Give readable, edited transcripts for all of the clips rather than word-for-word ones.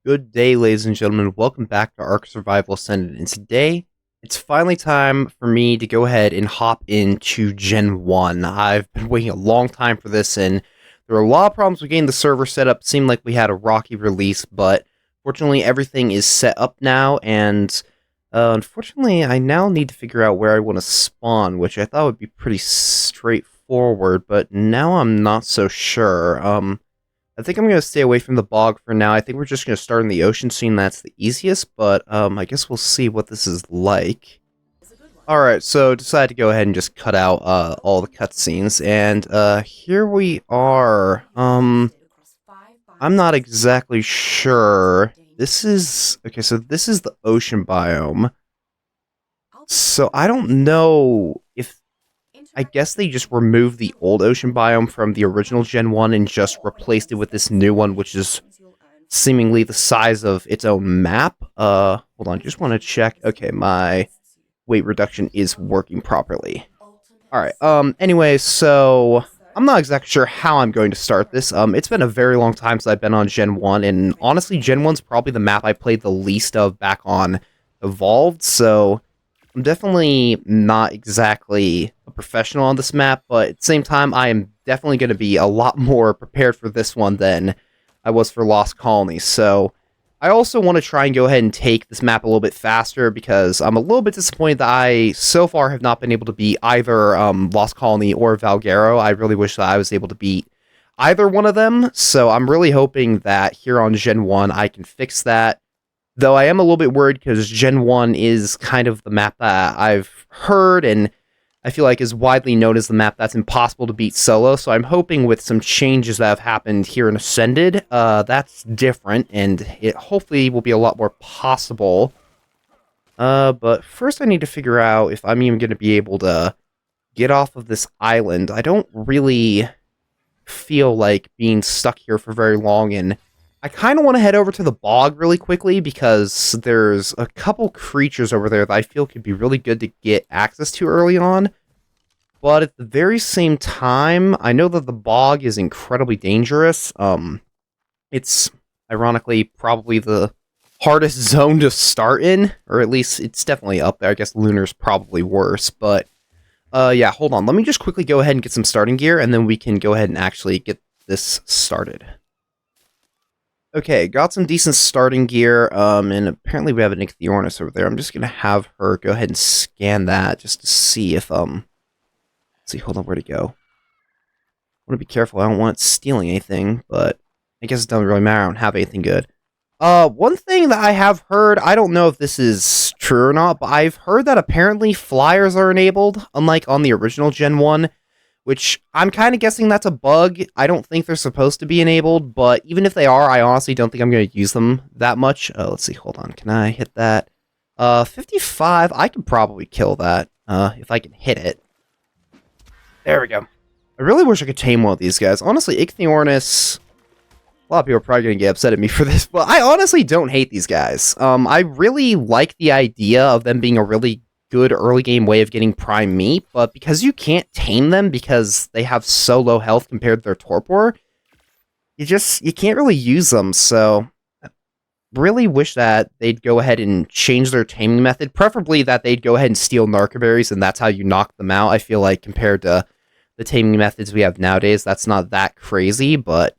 Good day, ladies and gentlemen. Welcome back to ARK Survival Ascended. And today, it's finally time for me to go ahead and hop into Gen 1. I've been waiting a long time for this, and there were a lot of problems with getting the server set up. It seemed like we had a rocky release, but fortunately, everything is set up now, and unfortunately, I now need to figure out where I want to spawn, which I thought would be pretty straightforward, but now I'm not so sure. I think I'm going to stay away from the bog for now. I think we're just going to start in the ocean, seeing that's the easiest, but I guess we'll see what this is like. Alright, so decided to go ahead and just cut out all the cutscenes, and here we are. I'm not exactly sure. This is... Okay, so this is the ocean biome. So I don't know if... I guess they just removed the old ocean biome from the original Gen 1 and just replaced it with this new one, which is seemingly the size of its own map. Hold on, just want to check. Okay, my weight reduction is working properly. Alright, anyway, so I'm not exactly sure how I'm going to start this. It's been a very long time since I've been on Gen 1, and honestly, Gen 1's probably the map I played the least of back on Evolved, so I'm definitely not exactly a professional on this map, but at the same time, I am definitely going to be a lot more prepared for this one than I was for Lost Colony. So I also want to try and go ahead and take this map a little bit faster because I'm a little bit disappointed that I so far have not been able to beat either Lost Colony or Valguero. I really wish that I was able to beat either one of them, so I'm really hoping that here on Gen 1 I can fix that. Though I am a little bit worried because Gen 1 is kind of the map that I've heard and I feel like is widely known as the map that's impossible to beat solo, so I'm hoping with some changes that have happened here in Ascended, that's different, and it hopefully will be a lot more possible. But first I need to figure out if I'm even going to be able to get off of this island. I don't really feel like being stuck here for very long, and I kind of want to head over to the bog really quickly because there's a couple creatures over there that I feel could be really good to get access to early on. But at the very same time, I know that the bog is incredibly dangerous. It's ironically probably the hardest zone to start in, or at least it's definitely up there. I guess Lunar's probably worse, but yeah, hold on. Let me just quickly go ahead and get some starting gear, and then we can go ahead and actually get this started. Okay, got some decent starting gear, and apparently we have an Ichthyornis over there. I'm just gonna have her go ahead and scan that just to see if, let's see, hold on, where'd it go? I want to be careful, I don't want it stealing anything, but I guess it doesn't really matter, I don't have anything good. One thing that I have heard, I don't know if this is true or not, but I've heard that apparently flyers are enabled, unlike on the original Gen 1, which I'm kind of guessing that's a bug. I don't think they're supposed to be enabled, but even if they are, I honestly don't think I'm going to use them that much. Let's see, hold on, can I hit that? 55, I can probably kill that, if I can hit it. There we go. I really wish I could tame one of these guys. Honestly, Ichthyornis, a lot of people are probably going to get upset at me for this, but I honestly don't hate these guys. I really like the idea of them being a really good early game way of getting prime meat, but because you can't tame them because they have so low health compared to their torpor, you can't really use them, so I really wish that they'd go ahead and change their taming method, preferably that they'd go ahead and steal narcoberries and that's how you knock them out. I feel like compared to the taming methods we have nowadays, that's not that crazy, but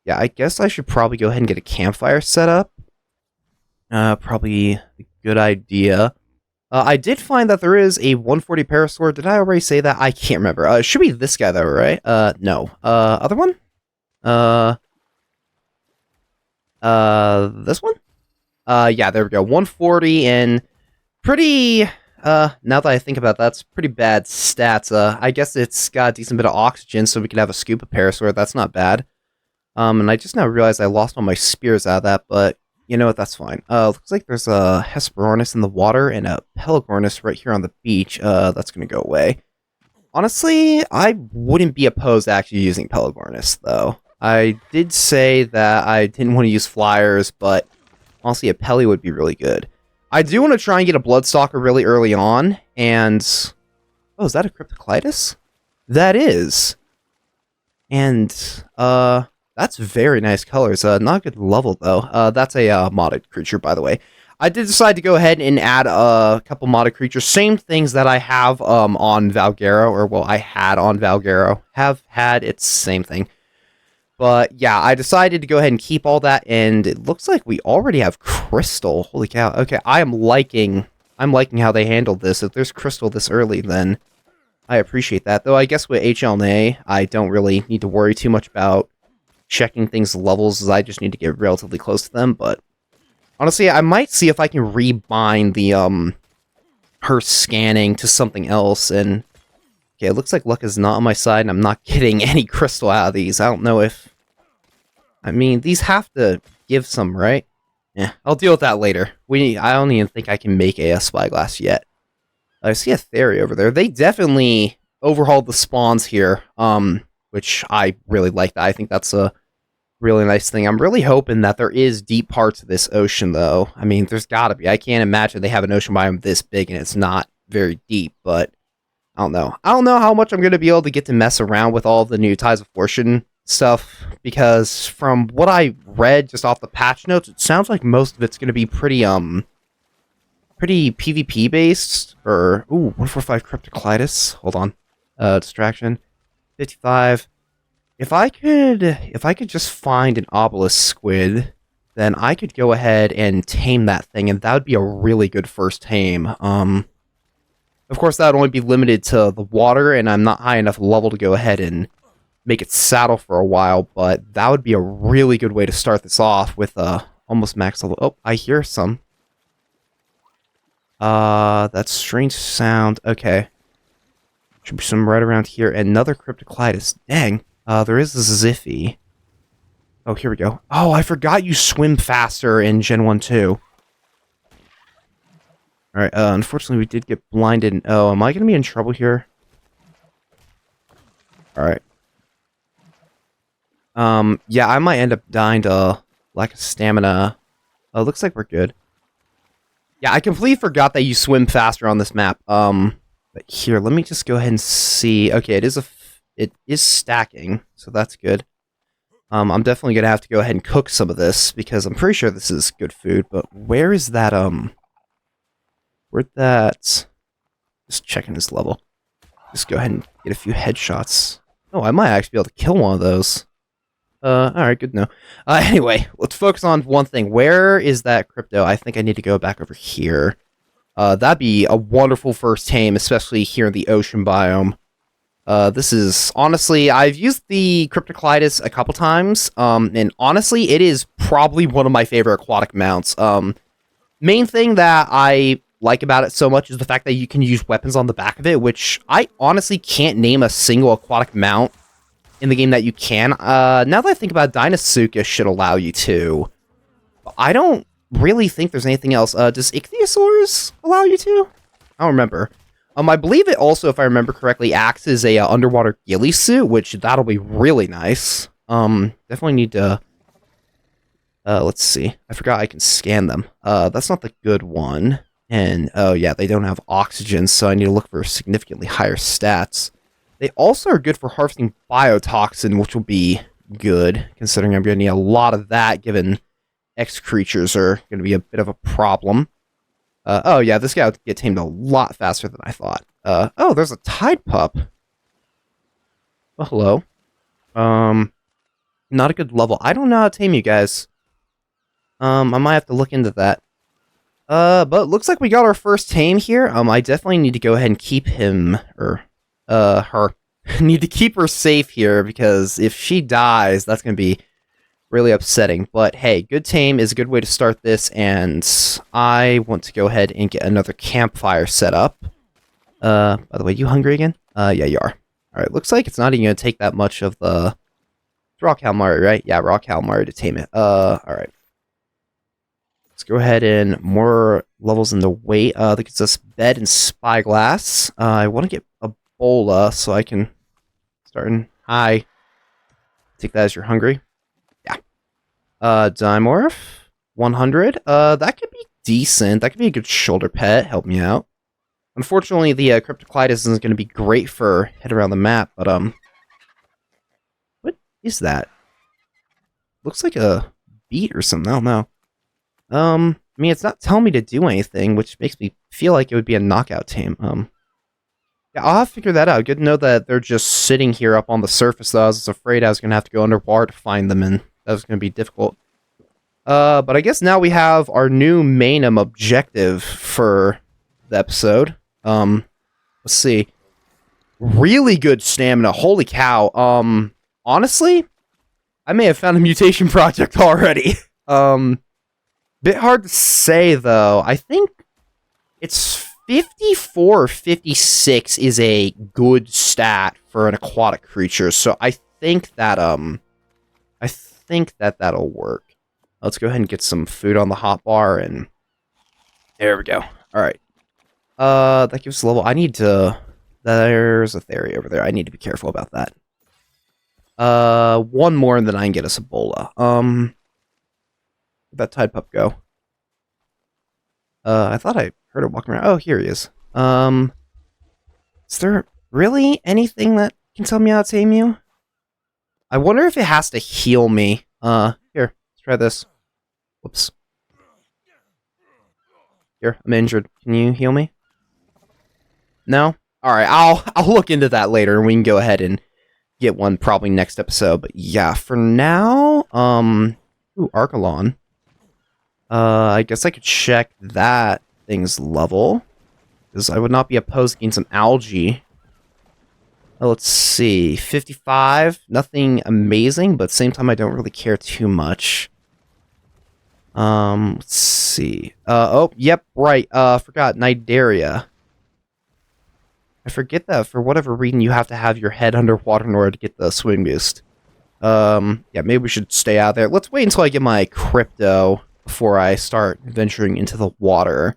yeah, I guess I should probably go ahead and get a campfire set up. Probably a good idea. I did find that there is a 140 parasaur. Did I already say that? I can't remember. It should be this guy though, right? No. Other one? This one? Yeah, there we go. 140 and pretty, now that I think about that, that's pretty bad stats. I guess it's got a decent bit of oxygen, so we could have a scoop of parasaur. That's not bad. And I just now realized I lost all my spears out of that, but you know what, that's fine. Looks like there's a Hesperornis in the water and a Pelagornis right here on the beach. That's gonna go away. Honestly, I wouldn't be opposed to actually using Pelagornis, though. I did say that I didn't want to use flyers, but honestly, a Peli would be really good. I do want to try and get a Bloodstalker really early on, and... Oh, is that a Cryptoclitus? That is. And, That's very nice colors. Not good level, though. That's a modded creature, by the way. I did decide to go ahead and add a couple modded creatures. Same things that I have on Valguero, or, well, I had on Valguero. Have had, it's same thing. But, yeah, I decided to go ahead and keep all that, and it looks like we already have Crystal. Holy cow. Okay, I'm liking how they handled this. If there's Crystal this early, then I appreciate that. Though I guess with HLNA, I don't really need to worry too much about checking things levels, as I just need to get relatively close to them. But honestly, I might see if I can rebind the her scanning to something else. And okay, it looks like luck is not on my side, and I'm not getting any crystal out of these. I don't know if, I mean, these have to give some, right? Yeah, I'll deal with that later. I don't even think I can make a spyglass yet. I see a theory over there. They definitely overhauled the spawns here, which I really like that. I think that's a really nice thing. I'm really hoping that there is deep parts of this ocean, though. I mean, there's gotta be. I can't imagine they have an ocean biome this big and it's not very deep, but I don't know. I don't know how much I'm going to be able to get to mess around with all the new Ties of Fortune stuff, because from what I read just off the patch notes, it sounds like most of it's going to be pretty PvP based. Or, ooh, 145 Cryptoclitus. Hold on. Distraction. 55. If I could just find an obelisk squid, then I could go ahead and tame that thing, and that would be a really good first tame. Of course, that would only be limited to the water, and I'm not high enough level to go ahead and make it saddle for a while, but that would be a really good way to start this off with almost max level. Oh, I hear some. That strange sound. Okay. Should be some right around here. Another Cryptoclitus. Dang. There is a Ziffy. Oh, here we go. Oh, I forgot you swim faster in Gen 1 too. Alright, unfortunately we did get blinded. Oh, am I gonna be in trouble here? Alright. Yeah, I might end up dying to lack of stamina. Looks like we're good. Yeah, I completely forgot that you swim faster on this map. But here, let me just go ahead and see. Okay, it is stacking, so that's good. I'm definitely gonna have to go ahead and cook some of this, because I'm pretty sure this is good food, but where is that, where'd that... Just checking his level. Just go ahead and get a few headshots. Oh, I might actually be able to kill one of those. Alright, good to know. Anyway, let's focus on one thing. Where is that crypto? I think I need to go back over here. That'd be a wonderful first tame, especially here in the ocean biome. This is, honestly, I've used the Cryptoclitus a couple times, and honestly, it is probably one of my favorite aquatic mounts. Main thing that I like about it so much is the fact that you can use weapons on the back of it, which I honestly can't name a single aquatic mount in the game that you can. Now that I think about it, Dinosuka should allow you to. I don't really think there's anything else. Does Ichthyosaurs allow you to? I don't remember. I believe it also, if I remember correctly, acts as a underwater ghillie suit, which that'll be really nice. Definitely need to... let's see. I forgot I can scan them. That's not the good one. And, oh yeah, they don't have oxygen, so I need to look for significantly higher stats. They also are good for harvesting biotoxin, which will be good, considering I'm going to need a lot of that, given X creatures are going to be a bit of a problem. Oh yeah, this guy would get tamed a lot faster than I thought. Oh, there's a tide pup. Oh, hello. Not a good level. I don't know how to tame you guys. I might have to look into that. But it looks like we got our first tame here. I definitely need to go ahead and keep him, or, her. Need to keep her safe here, because if she dies, that's going to be really upsetting. But hey, good tame is a good way to start this, and I want to go ahead and get another campfire set up. By the way, you hungry again? Yeah, you are. Alright, looks like it's not even going to take that much of the... It's raw calamari, right? Yeah, raw calamari to tame it. Alright. Let's go ahead and more levels in the weight. That gets us bed and spyglass. I want to get a bola so I can start in... Hi. Take that as you're hungry. Yeah. Dimorph. 100. That could be decent. That could be a good shoulder pet. Help me out. Unfortunately, the Cryptoclitus isn't going to be great for head around the map, but, what is that? looks like a beat or something. I don't know. I mean, it's not telling me to do anything, which makes me feel like it would be a knockout tame. Yeah, I'll have to figure that out. Good to know that they're just sitting here up on the surface, though. I was afraid I was going to have to go underwater to find them, and that was going to be difficult. But I guess now we have our new main objective for the episode. Let's see. Really good stamina. Holy cow. Honestly, I may have found a mutation project already. Bit hard to say, though. I think it's 54 or 56 is a good stat for an aquatic creature, so I think that that'll work. Let's go ahead and get some food on the hotbar, and there we go. All right. That gives us a level. I need to. There's a theory over there. I need to be careful about that. One more, and then I can get us a bola. Where'd that Tide Pup go? I thought I heard it walking around. Oh, here he is. Is there really anything that can tell me how to tame you? I wonder if it has to heal me. Here, let's try this. Whoops. Here, I'm injured. Can you heal me? No? Alright, I'll look into that later, and we can go ahead and get one probably next episode. But yeah, for now, ooh, Archelon. I guess I could check that thing's level, because I would not be opposed to getting some algae. Let's see, 55, nothing amazing, but at the same time I don't really care too much. Let's see. Oh, yep, right, forgot, Nidaria. I forget that for whatever reason you have to have your head underwater in order to get the swing boost. Yeah, maybe we should stay out there. Let's wait until I get my crypto before I start venturing into the water.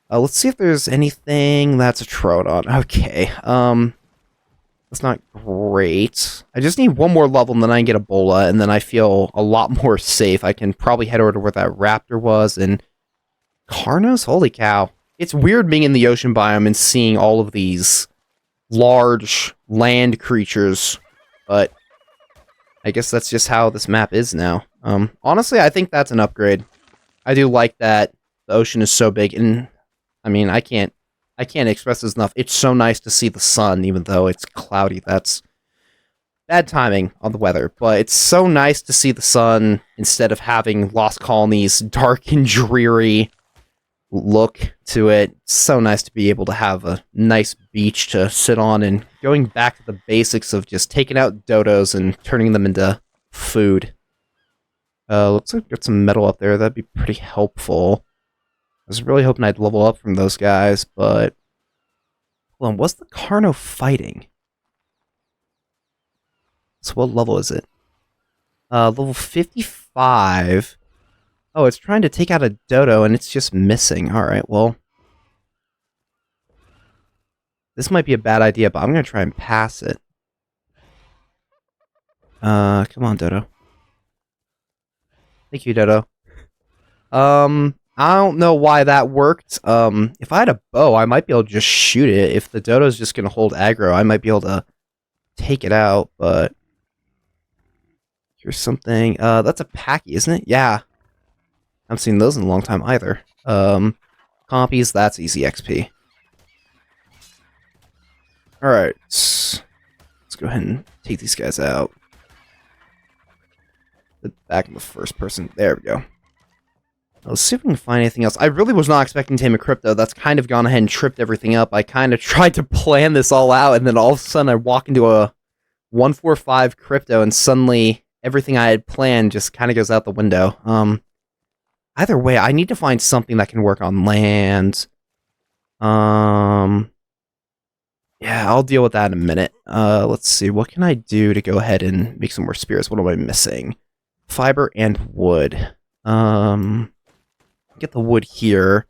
Let's see if there's anything that's a Troodon. Okay, that's not great. I just need one more level and then I can get a bola, and then I feel a lot more safe. I can probably head over to where that raptor was, and Carnos? Holy cow. It's weird being in the ocean biome and seeing all of these large land creatures, but I guess that's just how this map is now. Honestly, I think that's an upgrade. I do like that the ocean is so big, and I mean, I can't express this enough. It's so nice to see the sun, even though it's cloudy. That's bad timing on the weather, but it's so nice to see the sun instead of having Lost Colony's dark and dreary look to it. It's so nice to be able to have a nice beach to sit on, and going back to the basics of just taking out dodos and turning them into food. Looks like I've got some metal up there. That'd be pretty helpful. I was really hoping I'd level up from those guys, but hold on, what's the Carno fighting? So what level is it? Level 55. Oh, it's trying to take out a dodo, and it's just missing. Alright, well. This might be a bad idea, but I'm going to try and pass it. Come on, dodo. Thank you, dodo. I don't know why that worked. If I had a bow, I might be able to just shoot it. If the dodo's just going to hold aggro, I might be able to take it out, but here's something. That's a Packy, isn't it? Yeah. I haven't seen those in a long time either. Compies, that's easy XP. Alright. Let's go ahead and take these guys out. Back in the first person. There we go. Let's see if we can find anything else. I really was not expecting to tame a crypto. That's kind of gone ahead and tripped everything up. I kind of tried to plan this all out, and then all of a sudden I walk into a 145 crypto, and suddenly everything I had planned just kind of goes out the window. Either way, I need to find something that can work on land. Yeah, I'll deal with that in a minute. Let's see. What can I do to go ahead and make some more spears? What am I missing? Fiber and wood. Get the wood here.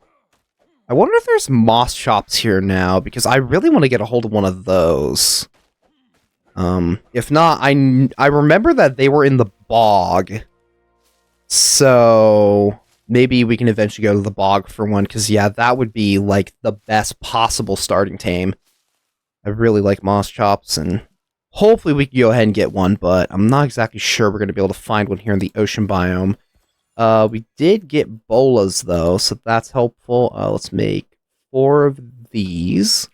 I wonder if there's moss chops here now, because I really want to get a hold of one of those. If not, I remember that they were in the bog. So maybe we can eventually go to the bog for one, because yeah, that would be like the best possible starting tame. I really like moss chops, and hopefully we can go ahead and get one, but I'm not exactly sure we're going to be able to find one here in the ocean biome. We did get bolas, though, so that's helpful. Let's make 4 of these.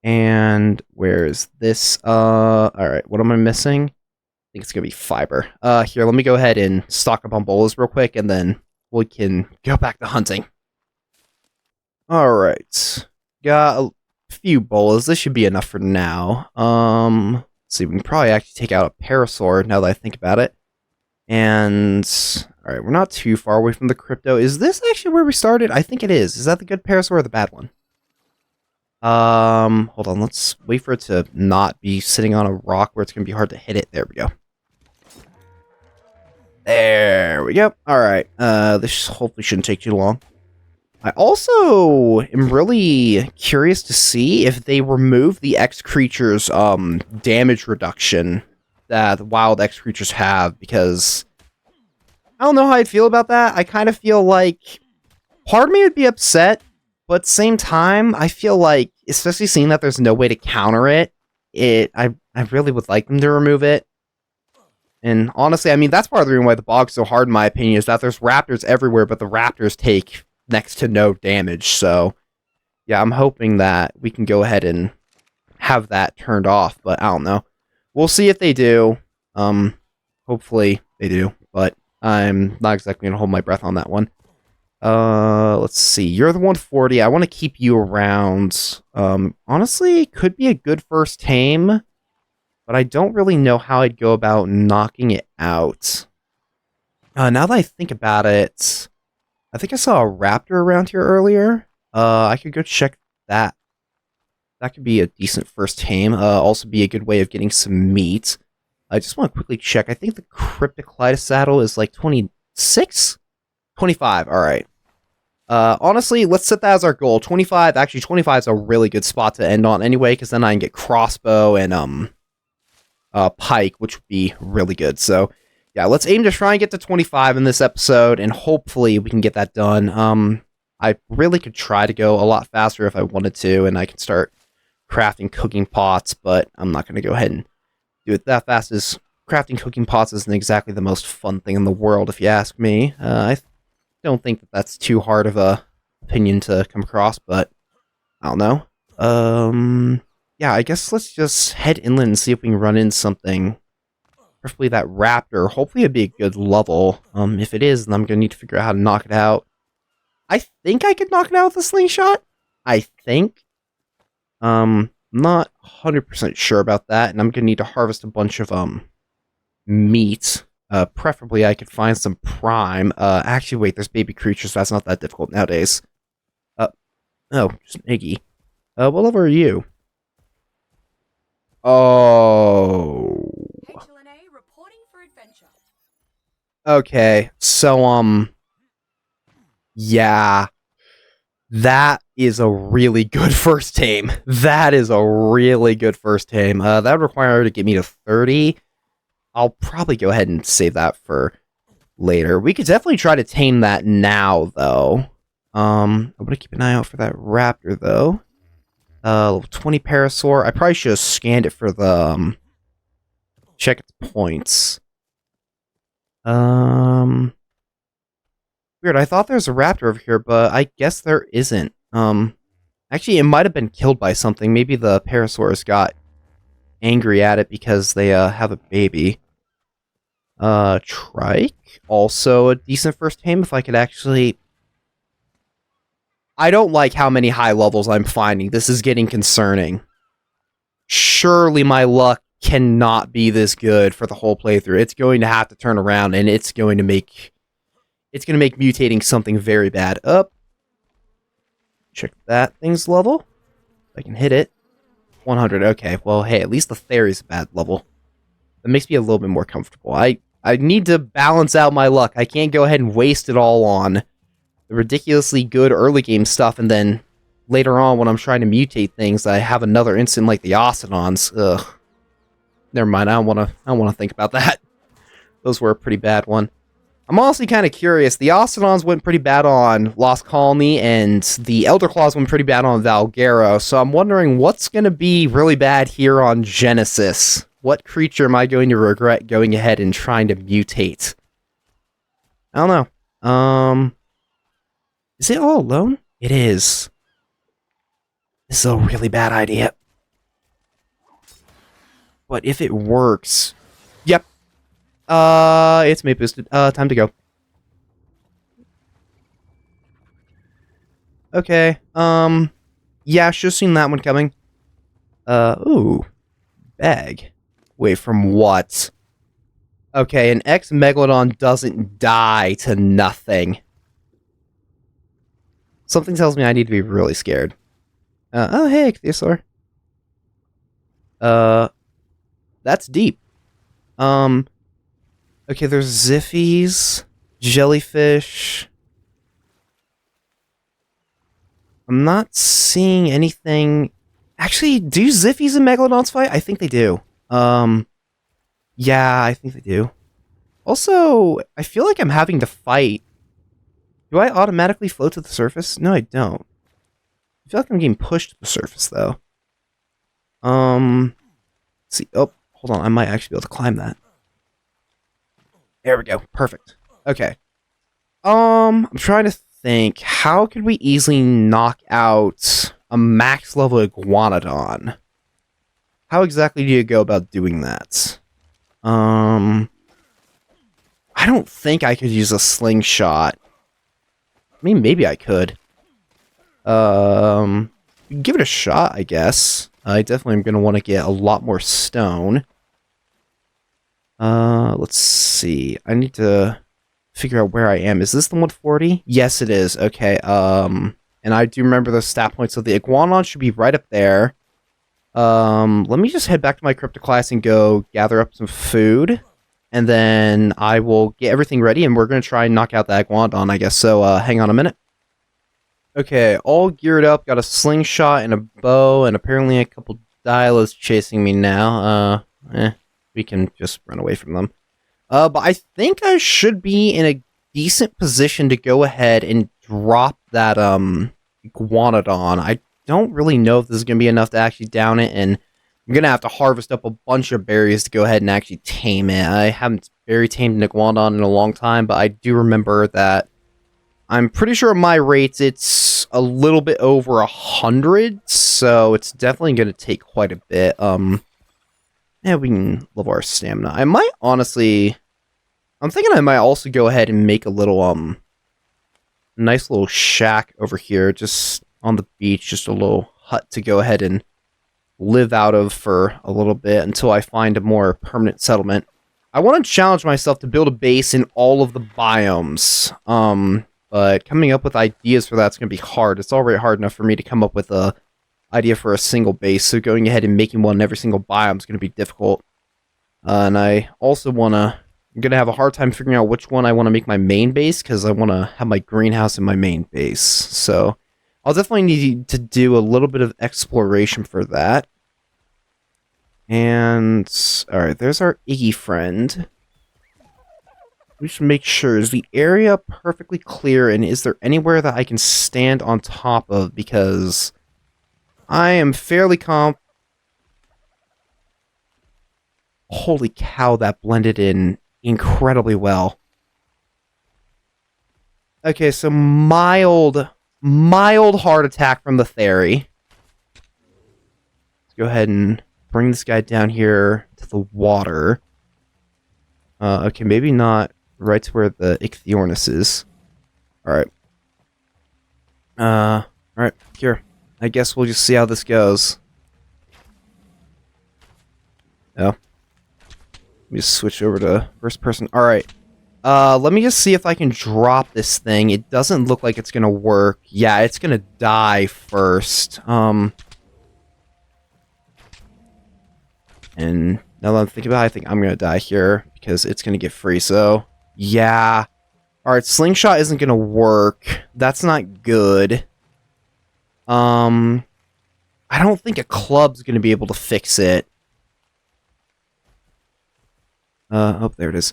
And where is this? Alright, what am I missing? I think it's going to be fiber. Here, let me go ahead and stock up on bolas real quick, and then we can go back to hunting. Alright. Got a few bolas. This should be enough for now. Let's see, we can probably actually take out a parasaur now that I think about it. And alright, we're not too far away from the crypto. Is this actually where we started? I think it is. Is that the good parasaur or the bad one? Hold on, let's wait for it to not be sitting on a rock where it's gonna be hard to hit it. There we go. There we go. Alright, this hopefully shouldn't take too long. I also am really curious to see if they remove the X creatures damage reduction that the wild X creatures have, because I don't know how I'd feel about that. I kind of feel like part of me would be upset, but at the same time, I feel like, especially seeing that there's no way to counter it, I really would like them to remove it. And honestly, I mean, that's part of the reason why the bog's so hard, in my opinion, is that there's raptors everywhere, but the raptors take next to no damage. So, yeah, I'm hoping that we can go ahead and have that turned off, but I don't know. We'll see if they do. Hopefully they do, but I'm not exactly going to hold my breath on that one. Let's see. You're the 140. I want to keep you around. Honestly, could be a good first tame, but I don't really know how I'd go about knocking it out. Now that I think about it, I think I saw a raptor around here earlier. I could go check that. That could be a decent first tame. Also be a good way of getting some meat. I just want to quickly check. I think the Cryptocleidos saddle is like 26? 25, alright. Honestly, let's set that as our goal. 25, actually 25 is a really good spot to end on anyway, because then I can get crossbow and pike, which would be really good. So, yeah, let's aim to try and get to 25 in this episode, and hopefully we can get that done. I really could try to go a lot faster if I wanted to, and I can start crafting cooking pots, but I'm not going to go ahead and do it that fast, as crafting cooking pots isn't exactly the most fun thing in the world, if you ask me. I don't think that that's too hard of a opinion to come across, but I don't know. Yeah, I guess let's just head inland and see if we can run in something. Preferably that raptor. Hopefully it'd be a good level. If it is, then I'm gonna need to figure out how to knock it out. I think I could knock it out with a slingshot. I think. Not 100% sure about that, and I'm gonna need to harvest a bunch of meat. Preferably I could find some prime. Actually, wait, there's baby creatures, so that's not that difficult nowadays. Oh, just an Iggy. What level are you? Oh. Reporting for adventure. Okay, so, yeah. That is a really good first tame. That is a really good first tame. That would require her to get me to 30. I'll probably go ahead and save that for later. We could definitely try to tame that now, though. I'm gonna keep an eye out for that raptor, though. Level 20 parasaur. I probably should have scanned it for the, check its points. Weird, I thought there was a raptor over here, but I guess there isn't. Actually, it might have been killed by something. Maybe the parasaurs got angry at it because they, have a baby. Trike. Also a decent first tame if I could actually... I don't like how many high levels I'm finding. This is getting concerning. Surely my luck cannot be this good for the whole playthrough. It's going to have to turn around, and it's going to make mutating something very bad. Up. Check that thing's level. If I can hit it. 100. Okay, well, hey, at least the fairy's a bad level. That makes me a little bit more comfortable. I need to balance out my luck. I can't go ahead and waste it all on the ridiculously good early game stuff, and then later on when I'm trying to mutate things, I have another instant like the Ocynons. Ugh. Never mind, I don't want to think about that. Those were a pretty bad one. I'm honestly kind of curious. The Ostodons went pretty bad on Lost Colony, and the Elder Claws went pretty bad on Valguero, so I'm wondering what's going to be really bad here on Genesis. What creature am I going to regret going ahead and trying to mutate? I don't know. Is it all alone? It is. This is a really bad idea. But if it works... Yep. It's mate boosted. Time to go. Okay. Yeah, should've seen that one coming. Ooh. Bag. Wait, from what? Okay, an ex-Megalodon doesn't die to nothing. Something tells me I need to be really scared. Oh, hey, Ichthyosaur. That's deep. Okay, there's Ziffies, jellyfish. I'm not seeing anything. Actually, do Ziffies and Megalodons fight? I think they do. Yeah, I think they do. Also, I feel like I'm having to fight. Do I automatically float to the surface? No, I don't. I feel like I'm getting pushed to the surface, though. Let's see. Oh, hold on. I might actually be able to climb that. There we go. Perfect. Okay. I'm trying to think. How could we easily knock out a max level Iguanodon? How exactly do you go about doing that? I don't think I could use a slingshot. I mean, maybe I could. Give it a shot, I guess. I definitely am going to want to get a lot more stone. Let's see. I need to figure out where I am. Is this the 140? Yes, it is. Okay, and I do remember the stat points, so the Iguanodon should be right up there. Let me just head back to my crypto class and go gather up some food. And then I will get everything ready, and we're going to try and knock out that Iguanodon, I guess. So, hang on a minute. Okay, all geared up. Got a slingshot and a bow, and apparently a couple Dialas chasing me now. We can just run away from them. But I think I should be in a decent position to go ahead and drop that, Iguanodon. I don't really know if this is going to be enough to actually down it, and I'm going to have to harvest up a bunch of berries to go ahead and actually tame it. I haven't berry tamed an Iguanodon in a long time, but I do remember that I'm pretty sure at my rates it's a little bit over 100, so it's definitely going to take quite a bit. Yeah, we can level our stamina. I might honestly... I'm thinking I might also go ahead and make a little, nice little shack over here, just on the beach, just a little hut to go ahead and live out of for a little bit until I find a more permanent settlement. I want to challenge myself to build a base in all of the biomes, but coming up with ideas for that's going to be hard. It's already hard enough for me to come up with a idea for a single base, so going ahead and making one in every single biome is going to be difficult. And I also I'm going to have a hard time figuring out which one I want to make my main base, because I want to have my greenhouse in my main base. So I'll definitely need to do a little bit of exploration for that. And, alright, there's our Iggy friend. We should make sure, is the area perfectly clear, and is there anywhere that I can stand on top of, because I am fairly Holy cow, that blended in incredibly well. Okay, so mild heart attack from the Theory. Let's go ahead and bring this guy down here to the water. Okay, maybe not right to where the Ichthyornis is. Alright. Alright, here. I guess we'll just see how this goes. Oh. Let me just switch over to first person. Alright. Let me just see if I can drop this thing. It doesn't look like it's gonna work. Yeah, it's gonna die first. And now that I'm thinking about it, I think I'm gonna die here because it's gonna get free, so yeah. Alright, slingshot isn't gonna work. That's not good. I don't think a club's gonna be able to fix it. Oh, there it is.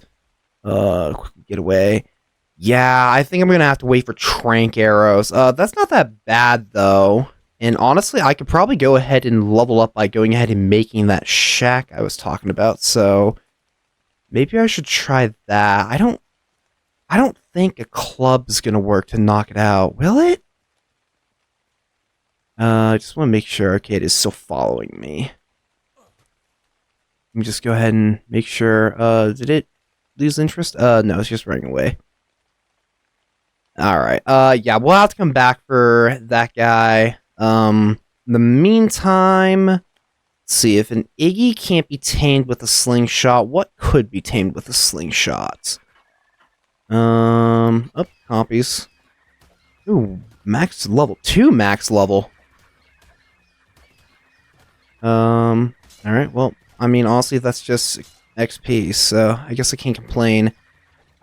Quickly get away. Yeah, I think I'm gonna have to wait for trank arrows. That's not that bad though. And honestly, I could probably go ahead and level up by going ahead and making that shack I was talking about. So maybe I should try that. I don't think a club's gonna work to knock it out, will it? I just want to make sure. Okay, it is still following me. Let me just go ahead and make sure. Did it lose interest? No, it's just running away. Alright, yeah, we'll have to come back for that guy. In the meantime, let's see, if an Iggy can't be tamed with a slingshot, what could be tamed with a slingshot? Compies. Ooh, max level. 2 max level. Alright, well, I mean, honestly, that's just XP, so I guess I can't complain.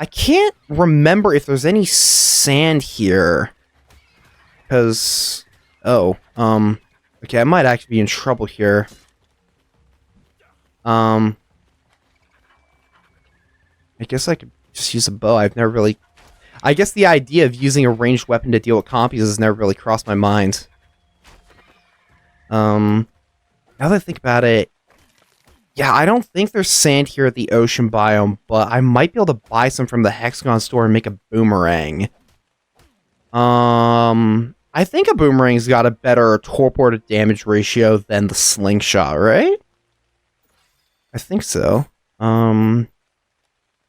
I can't remember if there's any sand here. Because, okay, I might actually be in trouble here. I guess I could just use a bow. I've never really... I guess the idea of using a ranged weapon to deal with compies has never really crossed my mind. Now that I think about it, yeah, I don't think there's sand here at the ocean biome, but I might be able to buy some from the Hexagon store and make a boomerang. I think a boomerang's got a better torpor to damage ratio than the slingshot, right? I think so.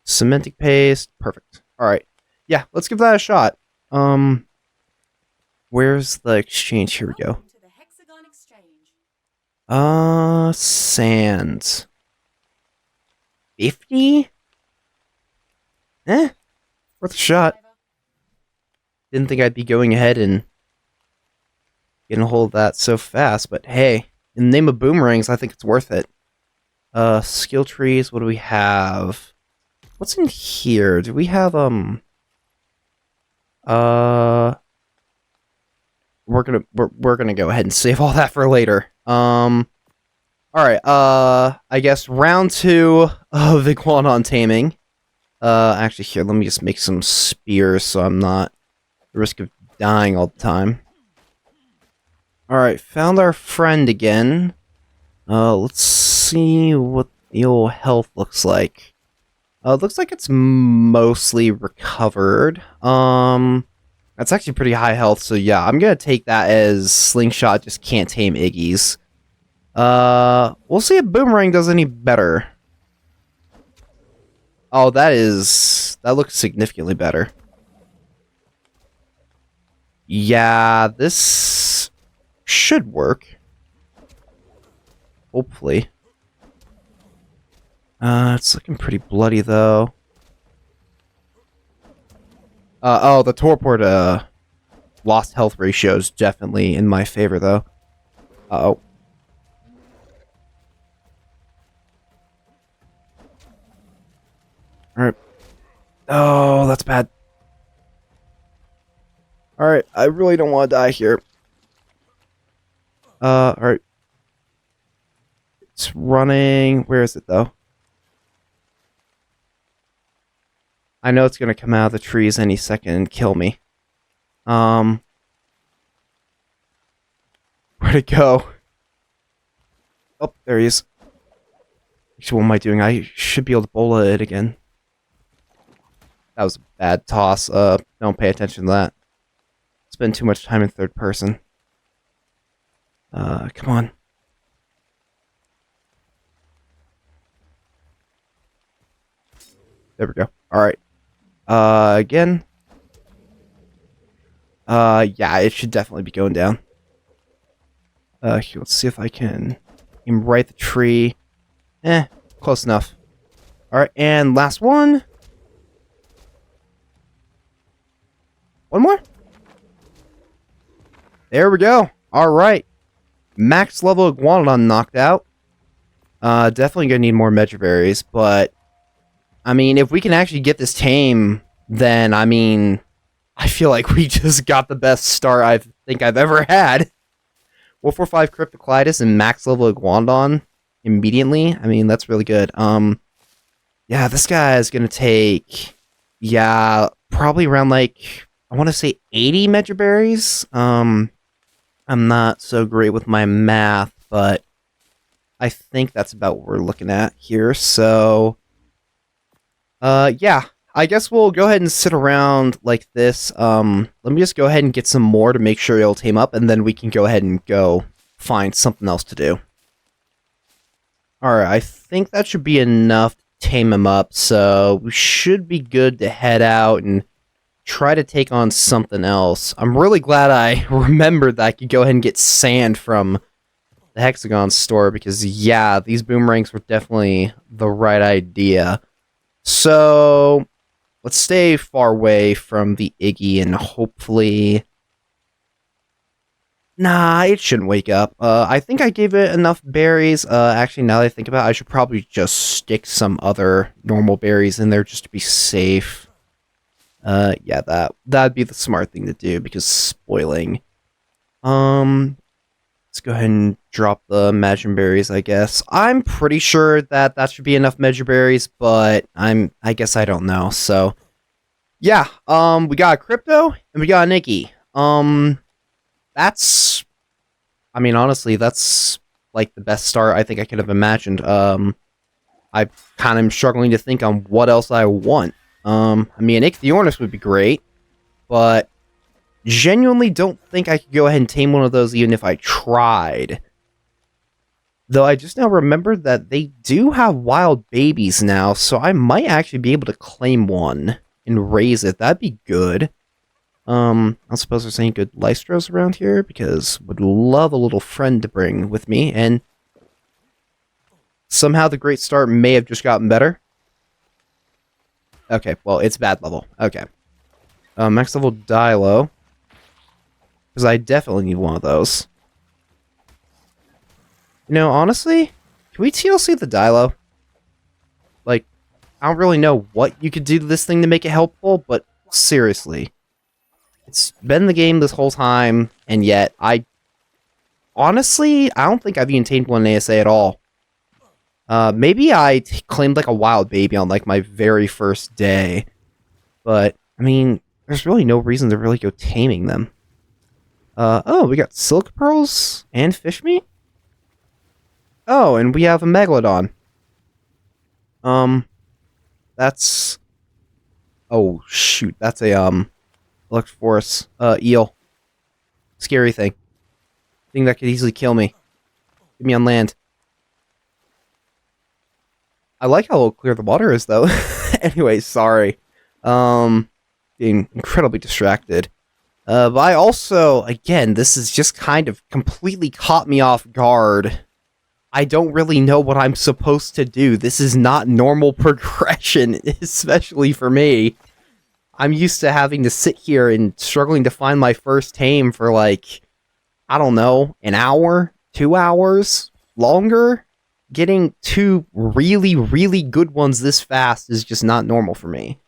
Cementing paste, perfect. Alright. Yeah, let's give that a shot. Where's the exchange? Here we go. Welcome to the Hexagon Exchange. Sand. 50? Worth a shot. Didn't think I'd be going ahead and getting a hold of that so fast, but hey, in the name of boomerangs, I think it's worth it. Skill trees, what do we have? What's in here? Do we have, we're gonna go ahead and save all that for later. Alright, I guess round 2 of Iguanon taming. Actually here, let me just make some spears so I'm not at risk of dying all the time. Alright, found our friend again. Let's see what the old health looks like. It looks like it's mostly recovered. That's actually pretty high health, so yeah, I'm gonna take that as Slingshot just can't tame Iggy's. We'll see if Boomerang does any better. Oh, that looks significantly better. Yeah, this should work. Hopefully. It's looking pretty bloody, though. Oh, the torpor to lost health ratio is definitely in my favor, though. Uh-oh. Alright. Oh, that's bad. Alright, I really don't want to die here. Alright. It's running. Where is it, though? I know it's gonna come out of the trees any second and kill me. Where'd it go? Oh, there he is. Actually, what am I doing? I should be able to bola it again. That was a bad toss. Don't pay attention to that. Spend too much time in third person. Come on. There we go. Alright. Again. Yeah, it should definitely be going down. Here, let's see if I can aim right the tree. Close enough. Alright, and last one. One more. There we go. Alright. Max level Iguanodon knocked out. Definitely gonna need more Megaberries, but I mean, if we can actually get this tame, then I mean, I feel like we just got the best start I think I've ever had. 145 Cryptoclitus and max level Iguanodon immediately. I mean, that's really good. Yeah, this guy is gonna take, yeah, probably around like, I want to say 80 Medra berries. I'm not so great with my math, but I think that's about what we're looking at here. So, yeah, I guess we'll go ahead and sit around like this. Let me just go ahead and get some more to make sure it'll tame up, and then we can go ahead and go find something else to do. Alright, I think that should be enough to tame him up, so we should be good to head out and try to take on something else. I'm really glad I remembered that I could go ahead and get sand from the Hexagon store, because yeah, these boomerangs were definitely the right idea. So, let's stay far away from the Iggy and hopefully... Nah, it shouldn't wake up. I think I gave it enough berries. Actually, now that I think about it, I should probably just stick some other normal berries in there just to be safe. Yeah, that'd be the smart thing to do, because spoiling. Let's go ahead and drop the Imagine berries, I guess. I'm pretty sure that that should be enough Measure berries, but I guess I don't know. So, yeah, we got a Crypto and we got a Nikki. That's, I mean, honestly, that's like the best start I think I could have imagined. I kind of am struggling to think on what else I want. I mean, Ichthyornis would be great, but genuinely don't think I could go ahead and tame one of those even if I tried. Though I just now remembered that they do have wild babies now, so I might actually be able to claim one and raise it. That'd be good. I suppose there's any good Lystros around here, because would love a little friend to bring with me, and somehow the great start may have just gotten better. Okay, well, it's bad level. Okay. Max level Dilo. Because I definitely need one of those. You know, honestly, can we TLC the Dilo? Like, I don't really know what you could do to this thing to make it helpful, but seriously. It's been the game this whole time, and yet honestly, I don't think I've even tamed one in ASA at all. Maybe I claimed like a wild baby on like my very first day, but I mean, there's really no reason to really go taming them. Oh, we got silk pearls and fish meat. Oh, and we have a megalodon. That's, oh shoot, that's a Electrophorus, eel. Scary thing. Thing that could easily kill me. Get me on land. I like how clear the water is, though. Anyway, sorry. Being incredibly distracted. But I also, again, this is just kind of completely caught me off guard. I don't really know what I'm supposed to do. This is not normal progression, especially for me. I'm used to having to sit here and struggling to find my first tame for like, I don't know, an hour, 2 hours, longer. Getting two really, really good ones this fast is just not normal for me.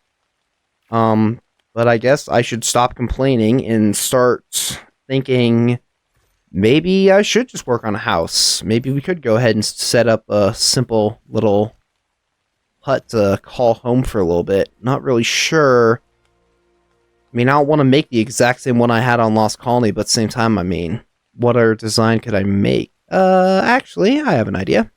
But I guess I should stop complaining and start thinking maybe I should just work on a house. Maybe we could go ahead and set up a simple little hut to call home for a little bit. Not really sure. I mean, I don't want to make the exact same one I had on Lost Colony, but at the same time, I mean, what other design could I make? Actually, I have an idea.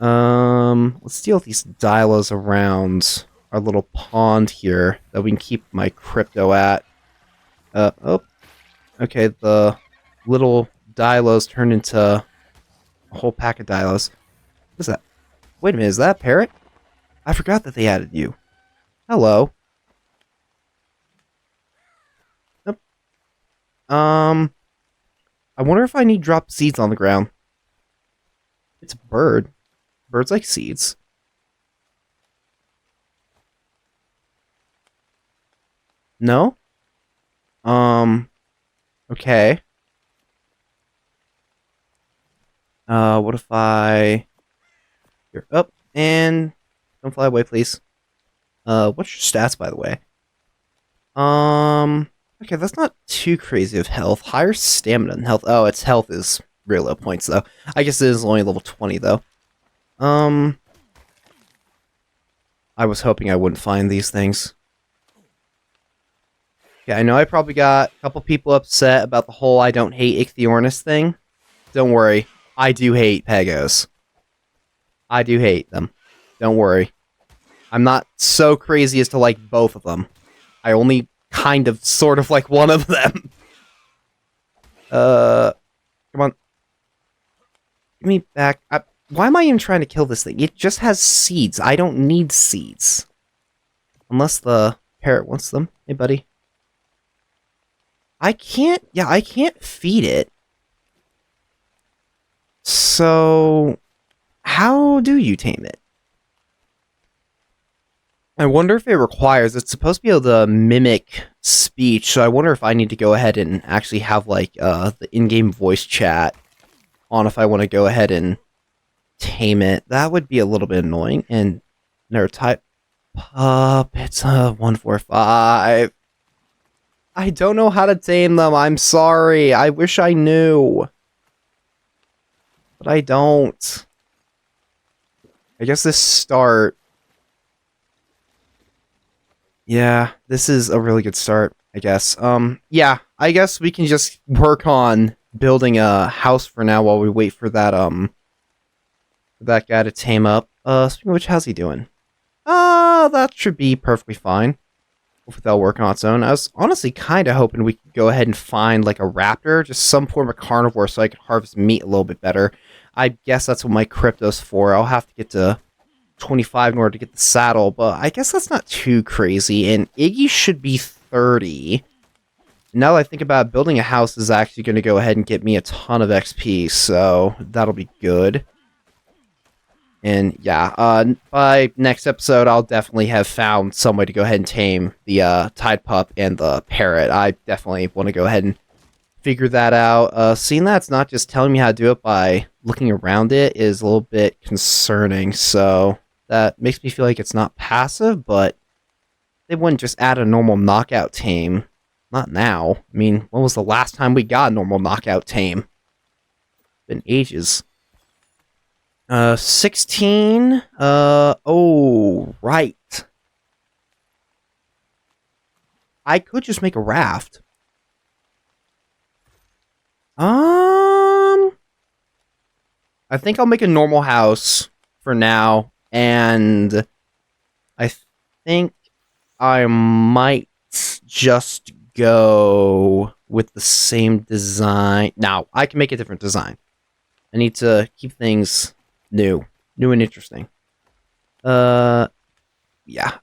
Let's deal with these Dilos around our little pond here that we can keep my crypto at. Oh. Okay, the little Dilos turned into a whole pack of Dilos. What is that? Wait a minute, is that a parrot? I forgot that they added you. Hello. Yep. I wonder if I need to drop seeds on the ground. It's a bird. Birds like seeds. No? Okay. What if I... You're up, and... Don't fly away, please. What's your stats, by the way? Okay, that's not too crazy of health. Higher stamina and health. Oh, its health is real low points, though. I guess it is only level 20, though. I was hoping I wouldn't find these things. Yeah, I know I probably got a couple people upset about the whole I don't hate Ichthyornis thing. Don't worry. I do hate Pegos. I do hate them. Don't worry. I'm not so crazy as to like both of them. I only kind of sort of like one of them. Come on. Give me back. Why am I even trying to kill this thing? It just has seeds. I don't need seeds. Unless the parrot wants them. Hey, buddy. I can't feed it. So, how do you tame it? I wonder if it requires, it's supposed to be able to mimic speech, so I wonder if I need to go ahead and actually have, like, the in-game voice chat on if I want to go ahead and tame it. That would be a little bit annoying, and never type pup, it's a 145. I don't know how to tame them, I'm sorry, I wish I knew. But I don't. I guess this start... Yeah, this is a really good start, I guess. Yeah, I guess we can just work on building a house for now while we wait for that, for that guy to tame up. Speaking of which, how's he doing? That should be perfectly fine. Hopefully that'll work on its own. I was honestly kind of hoping we could go ahead and find, like, a raptor, just some form of carnivore so I could harvest meat a little bit better. I guess that's what my crypto's for. I'll have to get to 25 in order to get the saddle, but I guess that's not too crazy, and Iggy should be 30. Now that I think about it, building a house is actually going to go ahead and get me a ton of XP, so that'll be good. And yeah, by next episode, I'll definitely have found some way to go ahead and tame the Tide Pup and the Parrot. I definitely want to go ahead and figure that out. Seeing that it's not just telling me how to do it by looking around it is a little bit concerning, so that makes me feel like it's not passive, but they wouldn't just add a normal knockout tame. Not now. I mean, when was the last time we got a normal knockout tame? Been ages. 16. Oh, right. I could just make a raft. I think I'll make a normal house for now, and I think I might just go with the same design. Now, I can make a different design. I need to keep things new and interesting. Yeah.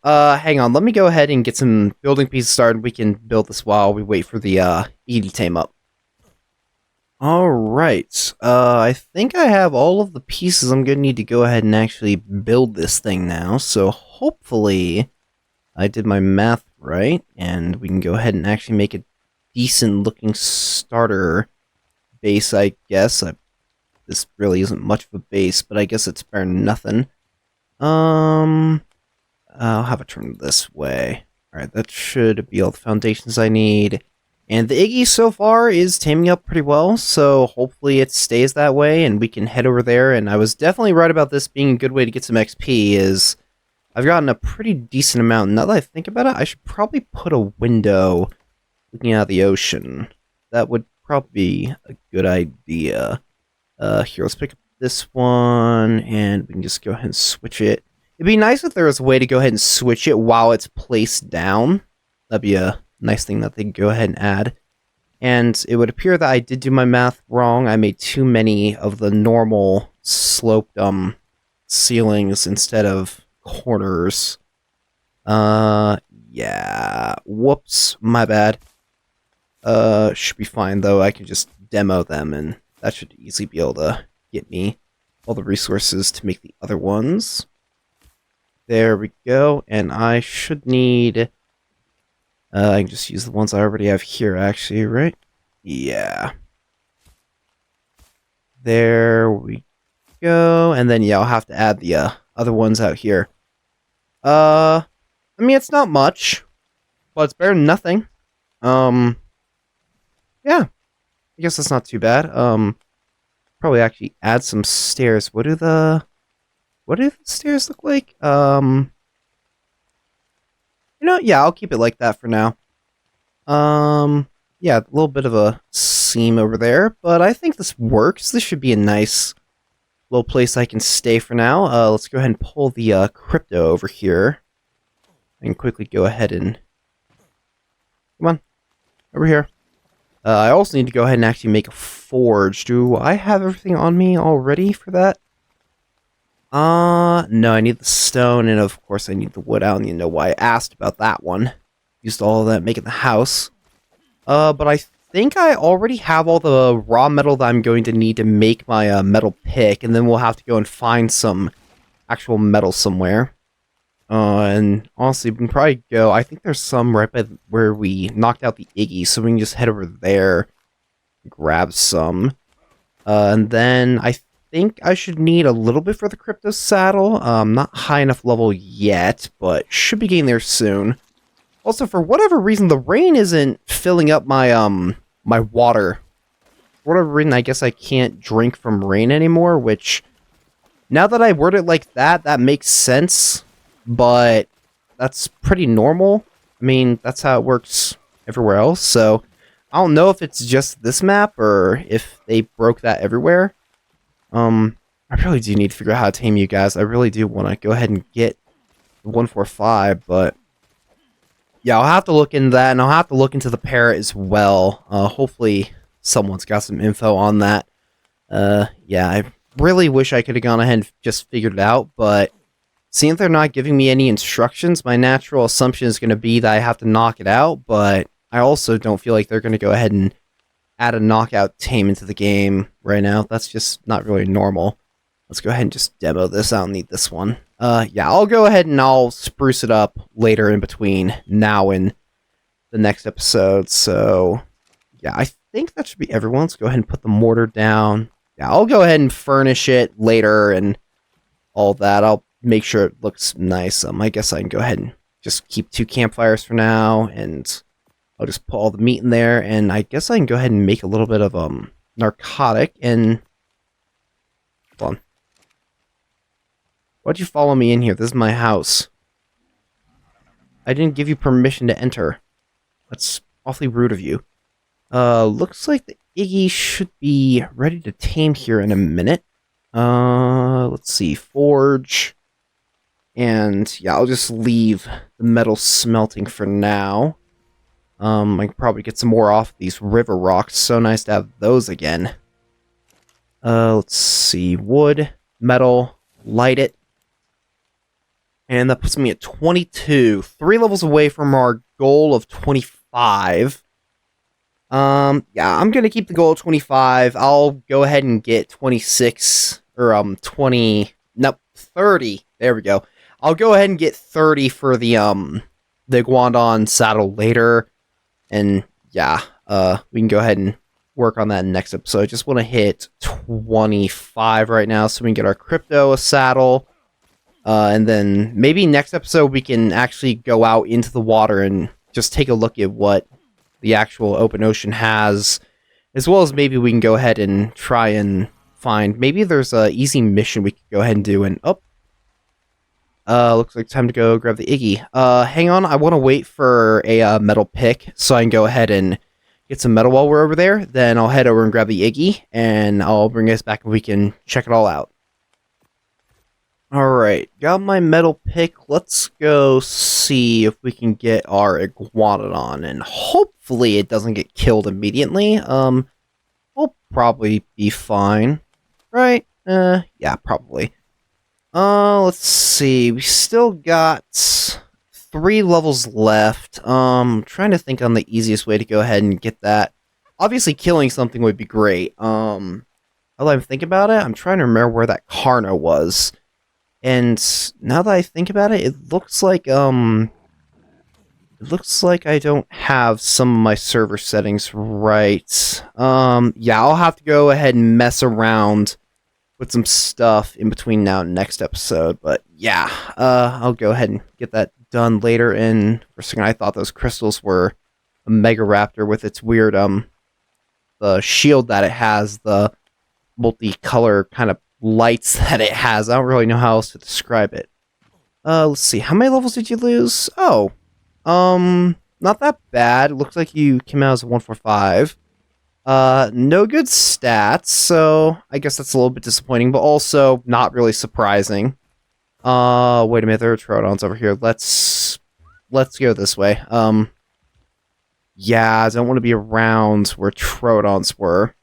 Hang on. Let me go ahead and get some building pieces started. We can build this while we wait for the Edie tame up. Alright, I think I have all of the pieces. I'm gonna need to go ahead and actually build this thing now, so hopefully I did my math right, and we can go ahead and actually make a decent looking starter base, I guess. This really isn't much of a base, but I guess it's better than nothing. I'll have it turned this way. Alright, that should be all the foundations I need. And the Iggy so far is taming up pretty well, so hopefully it stays that way and we can head over there. And I was definitely right about this being a good way to get some XP, is I've gotten a pretty decent amount. Now that I think about it, I should probably put a window looking out of the ocean. That would probably be a good idea. Here, let's pick up this one, and we can just go ahead and switch it. It'd be nice if there was a way to go ahead and switch it while it's placed down. That'd be a nice thing that they can go ahead and add. And it would appear that I did do my math wrong. I made too many of the normal sloped ceilings instead of corners. Yeah. Whoops, my bad. Should be fine though. I can just demo them and that should easily be able to get me all the resources to make the other ones. There we go. And I should need... I can just use the ones I already have here, actually, right? Yeah. There we go. And then, yeah, I'll have to add the other ones out here. I mean, it's not much, but it's better than nothing. Yeah. I guess that's not too bad. Probably actually add some stairs. What do the stairs look like? Yeah, I'll keep it like that for now. Yeah, a little bit of a seam over there, but I think this works. This should be a nice little place I can stay for now. Let's go ahead and pull the crypto over here and quickly go ahead and come on over here. I also need to go ahead and actually make a forge. Do I have everything on me already for that? No, I need the stone, and of course I need the wood. I don't even know why I asked about that one. Used all of that making the house. But I think I already have all the raw metal that I'm going to need to make my metal pick, and then we'll have to go and find some actual metal somewhere. And honestly, we can probably go. I think there's some right by where we knocked out the Iggy, so we can just head over there, grab some. And then I think I should need a little bit for the crypto saddle. Not high enough level yet, but should be getting there soon. Also, for whatever reason, the rain isn't filling up my my water. For whatever reason, I guess I can't drink from rain anymore, which, now that I word it like that, that makes sense. But that's pretty normal. I mean, that's how it works everywhere else, so I don't know if it's just this map or if they broke that everywhere. I really do need to figure out how to tame you guys. I really do want to go ahead and get 145, but yeah, I'll have to look into that, and I'll have to look into the parrot as well. Hopefully someone's got some info on that. Yeah, I really wish I could have gone ahead and just figured it out, but seeing they're not giving me any instructions, my natural assumption is going to be that I have to knock it out, but I also don't feel like they're going to go ahead and add a knockout tame into the game right now. That's just not really normal. Let's go ahead and just demo this. I don't need this one. Yeah, I'll go ahead and I'll spruce it up later in between now and the next episode. So, yeah, I think that should be everyone. Let's go ahead and put the mortar down. Yeah, I'll go ahead and furnish it later and all that. I'll make sure it looks nice. I guess I can go ahead and just keep 2 campfires for now, and I'll just put all the meat in there, and I guess I can go ahead and make a little bit of narcotic. And hold on. Why'd you follow me in here? This is my house. I didn't give you permission to enter. That's awfully rude of you. Looks like the Iggy should be ready to tame here in a minute. Let's see, forge. And yeah, I'll just leave the metal smelting for now. I can probably get some more off these river rocks. So nice to have those again. Let's see, wood, metal, light it. And that puts me at 22. 3 levels away from our goal of 25. Yeah, I'm gonna keep the goal of 25. I'll go ahead and get 26, or 20, nope, 30. There we go. I'll go ahead and get 30 for the Guandon saddle later. And yeah, we can go ahead and work on that next episode. I just want to hit 25 right now so we can get our crypto a saddle. And then maybe next episode we can actually go out into the water and just take a look at what the actual open ocean has, as well as maybe we can go ahead and try and find, maybe there's a easy mission we could go ahead and do. And looks like time to go grab the Iggy. Hang on, I want to wait for a metal pick so I can go ahead and get some metal while we're over there. Then I'll head over and grab the Iggy, and I'll bring us back and we can check it all out. Alright, got my metal pick. Let's go see if we can get our iguanodon, and hopefully it doesn't get killed immediately. We'll probably be fine. Right? Yeah, probably. Let's see. We still got 3 levels left. I'm trying to think on the easiest way to go ahead and get that. Obviously, killing something would be great. While I'm thinking about it, I'm trying to remember where that Carno was. And now that I think about it, it looks like I don't have some of my server settings right. Yeah, I'll have to go ahead and mess around with some stuff in between now and next episode. But yeah, I'll go ahead and get that done later. And for a second, I thought those crystals were a Mega Raptor with its weird the shield that it has, the multicolor kind of lights that it has. I don't really know how else to describe it. Let's see, how many levels did you lose? Oh, Not that bad. It looks like you came out as a 145. No good stats, so I guess that's a little bit disappointing, but also not really surprising. Wait a minute, there are Troodons over here. Let's go this way. Yeah, I don't want to be around where Troodons were.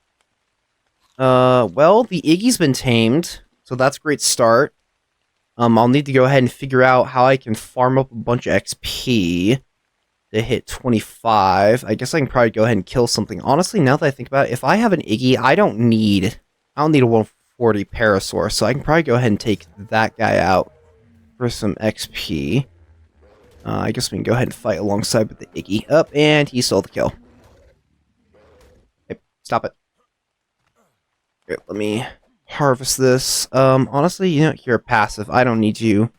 Well, the Iggy's been tamed, so that's a great start. I'll need to go ahead and figure out how I can farm up a bunch of XP to hit 25. I guess I can probably go ahead and kill something. Honestly, now that I think about it, if I have an Iggy, I don't need a 140 Parasaur, so I can probably go ahead and take that guy out for some XP. I guess we can go ahead and fight alongside with the Iggy. Up, and he stole the kill. Hey, stop it. Here, let me harvest this. Honestly, you know, you're passive. I don't need you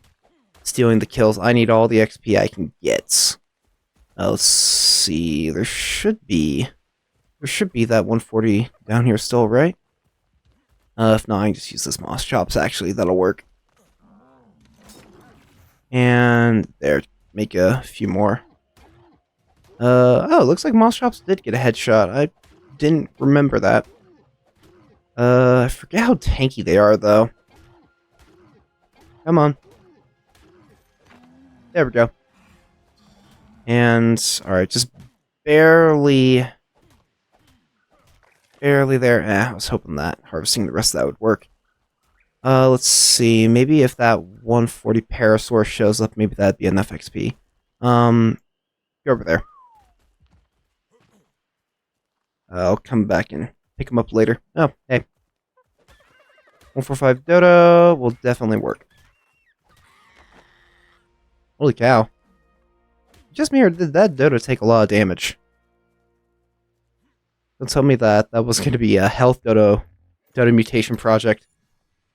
stealing the kills. I need all the XP I can get. Let's see. There should be that 140 down here still, right? If not, I can just use this moss chops. Actually, that'll work. And there, make a few more. Oh, it looks like moss chops did get a headshot. I didn't remember that. I forget how tanky they are, though. Come on. There we go. And, alright, just barely there. I was hoping that harvesting the rest of that would work. Let's see. Maybe if that 140 Parasaur shows up, maybe that'd be enough XP. Go over there. I'll come back and pick him up later. Oh, hey. 145 Dodo will definitely work. Holy cow. Just me, or did that Dodo take a lot of damage? Don't tell me that was going to be a health Dodo mutation project.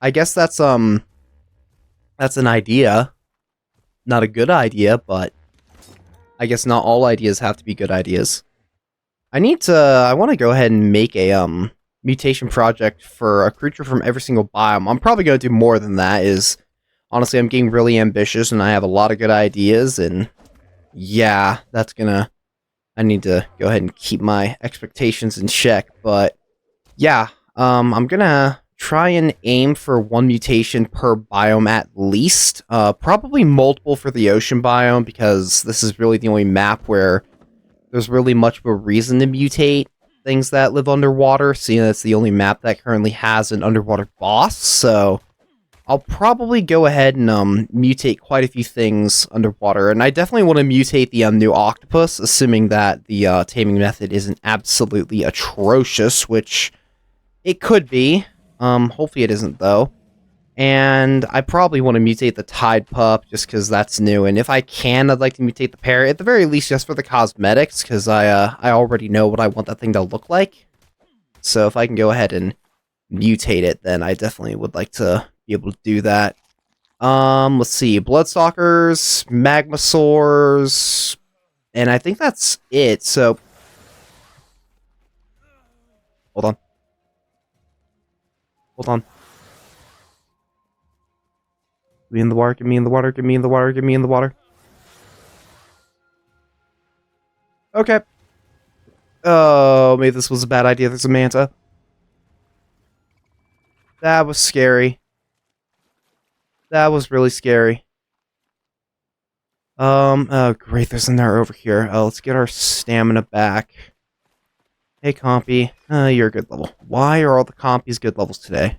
I guess that's an idea. Not a good idea, but I guess not all ideas have to be good ideas. I want to go ahead and make a mutation project for a creature from every single biome. I'm probably going to do more than that. Honestly, I'm getting really ambitious and I have a lot of good ideas, and yeah, I need to go ahead and keep my expectations in check, but yeah, I'm gonna try and aim for one mutation per biome at least. Probably multiple for the ocean biome, because this is really the only map where there's really much of a reason to mutate things that live underwater, seeing it's the only map that currently has an underwater boss, so I'll probably go ahead and mutate quite a few things underwater, and I definitely want to mutate the new octopus, assuming that the taming method isn't absolutely atrocious, which it could be. Hopefully it isn't, though. And I probably want to mutate the tide pup, just because that's new, and if I can, I'd like to mutate the parrot, at the very least just for the cosmetics, because I already know what I want that thing to look like. So if I can go ahead and mutate it, then I definitely would like to be able to do that. Let's see. Bloodstalkers, Magmasaurs, and I think that's it, so... Hold on. Hold on. Get me in the water, get me in the water, get me in the water, get me in the water. Okay. Oh, maybe this was a bad idea. There's a manta. That was scary. That was really scary. Oh great, there's a Nara over here. Let's get our stamina back. Hey, Compy. You're a good level. Why are all the Compies good levels today?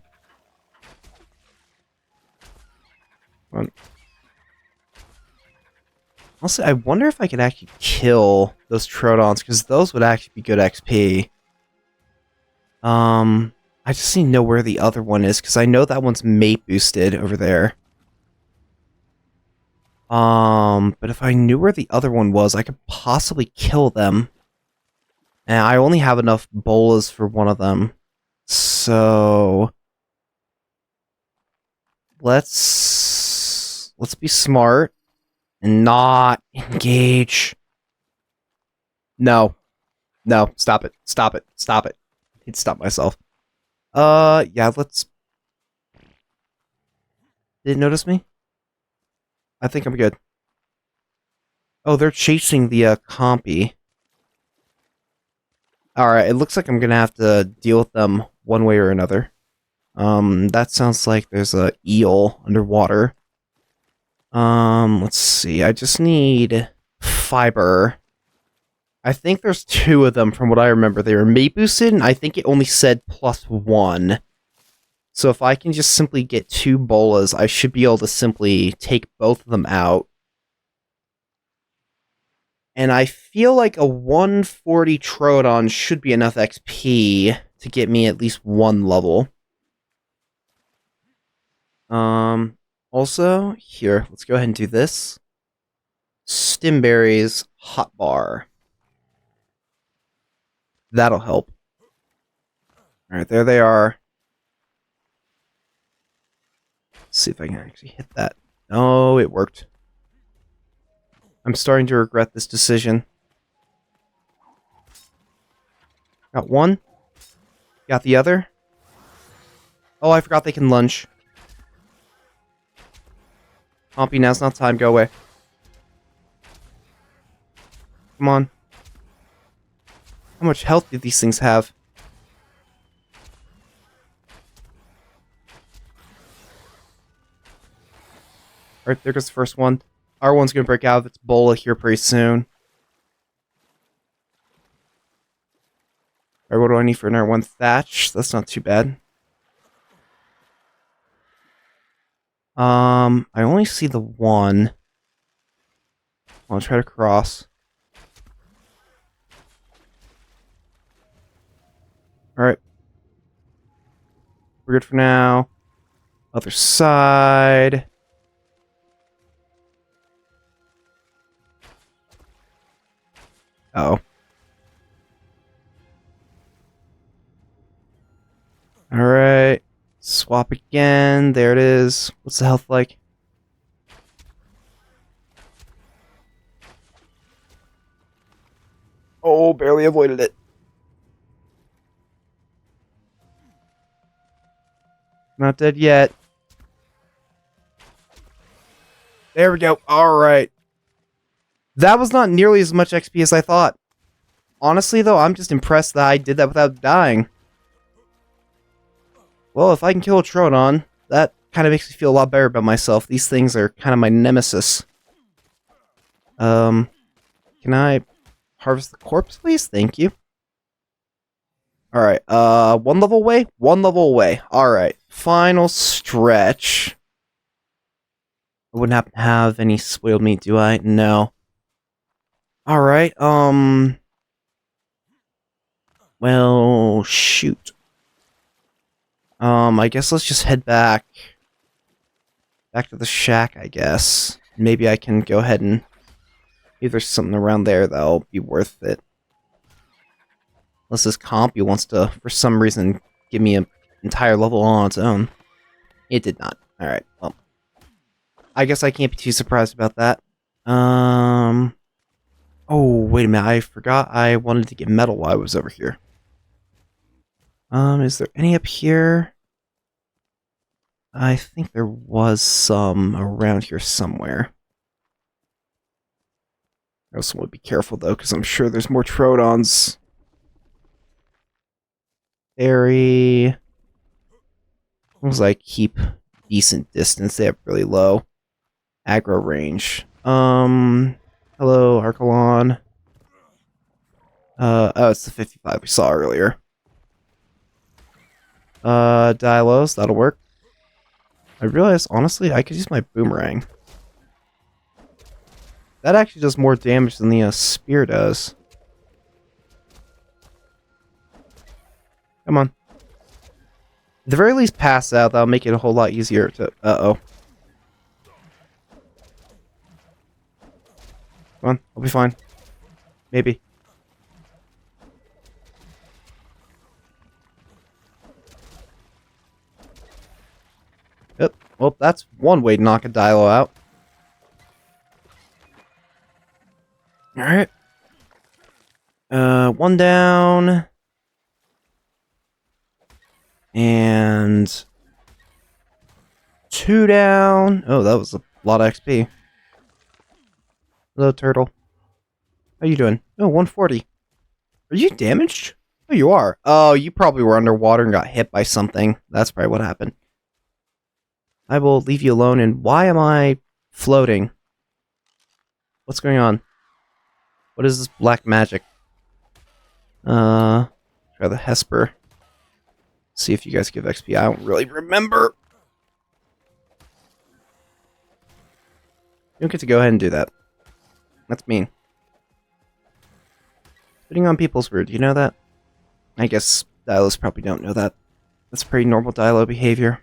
Also, I wonder if I could actually kill those Troodons, because those would actually be good XP. I just need to know where the other one is, because I know that one's mate boosted over there. But if I knew where the other one was, I could possibly kill them. And I only have enough bolas for one of them. So... Let's be smart. And not engage. No. No, stop it. Stop it. Stop it. I need to stop myself. Yeah, let's... Did it notice me? I think I'm good. Oh, they're chasing the compy. Alright, it looks like I'm gonna have to deal with them one way or another. That sounds like there's a eel underwater. Let's see. I just need fiber. I think there's two of them from what I remember. They were mate boosted, and I think it only said +1. So if I can just simply get 2 bolas, I should be able to simply take both of them out. And I feel like a 140 Troodon should be enough XP to get me at least one level. Also, here, let's go ahead and do this. Stimberries hotbar. That'll help. Alright, there they are. Let's see if I can actually hit that. Oh, it worked. I'm starting to regret this decision. Got one. Got the other. Oh, I forgot they can lunge. Pompey, now's not time. Go away. Come on. How much health do these things have? Alright, there goes the first one. R1's gonna break out of its bola here pretty soon. Alright, what do I need for an R1 thatch? That's not too bad. I only see the one. I'll try to cross. Alright. We're good for now. Other side. Oh. Alright. Swap again. There it is. What's the health like? Oh, barely avoided it. Not dead yet. There we go. Alright. That was not nearly as much XP as I thought. Honestly, though, I'm just impressed that I did that without dying. Well, if I can kill a Troodon, that kind of makes me feel a lot better about myself. These things are kind of my nemesis. Can I harvest the corpse, please? Thank you. Alright, one level away? One level away. Alright, final stretch. I wouldn't happen to have any spoiled meat, do I? No. Alright, well, shoot. I guess let's just head back. Back to the shack, I guess. Maybe I can go ahead and... Maybe there's something around there that'll be worth it. Unless this compy wants to, for some reason, give me an entire level on its own. It did not. Alright, well. I guess I can't be too surprised about that. Oh, wait a minute. I forgot I wanted to get metal while I was over here. Is there any up here? I think there was some around here somewhere. I also want to be careful, though, because I'm sure there's more Troodons. As long as I keep decent distance, they have really low aggro range. Hello, Archelon. Oh, it's the 55 we saw earlier. Dialos, that'll work. I realized, honestly, I could use my boomerang. That actually does more damage than the spear does. Come on. At the very least, pass out. That'll make it a whole lot easier to... Uh-oh. Come on, I'll be fine. Maybe. Yep. Well, that's one way to knock a Dilo out. Alright. One down. And... two down. Oh, that was a lot of XP. Hello, turtle. How you doing? Oh, 140. Are you damaged? Oh, you are. Oh, you probably were underwater and got hit by something. That's probably what happened. I will leave you alone, and why am I floating? What's going on? What is this black magic? Try the Hesper. See if you guys give XP. I don't really remember. You don't get to go ahead and do that. That's mean. Putting on people's rude, you know that? I guess Dialos probably don't know that. That's pretty normal Dialo behavior.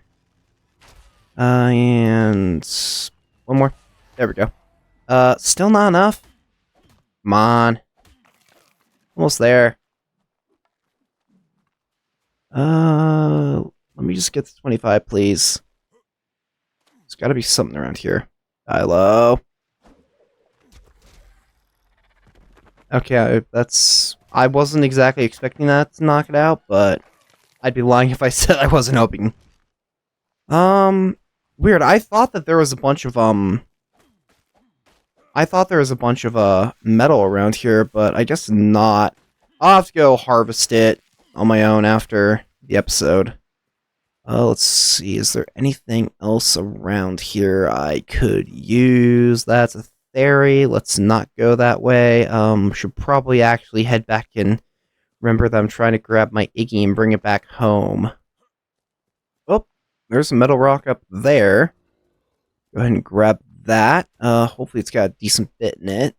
And one more. There we go. Still not enough. Come on. Almost there. Let me just get to 25, please. There's gotta be something around here. Dialo. Okay, I wasn't exactly expecting that to knock it out, but I'd be lying if I said I wasn't hoping. Weird. I thought there was a bunch of metal around here, but I guess not. I'll have to go harvest it on my own after the episode. Let's see. Is there anything else around here I could use? That's a theory. Let's not go that way. Should probably actually head back and remember that I'm trying to grab my Iggy and bring it back home. Oh, there's a metal rock up there. Go ahead and grab that. Hopefully it's got a decent bit in it.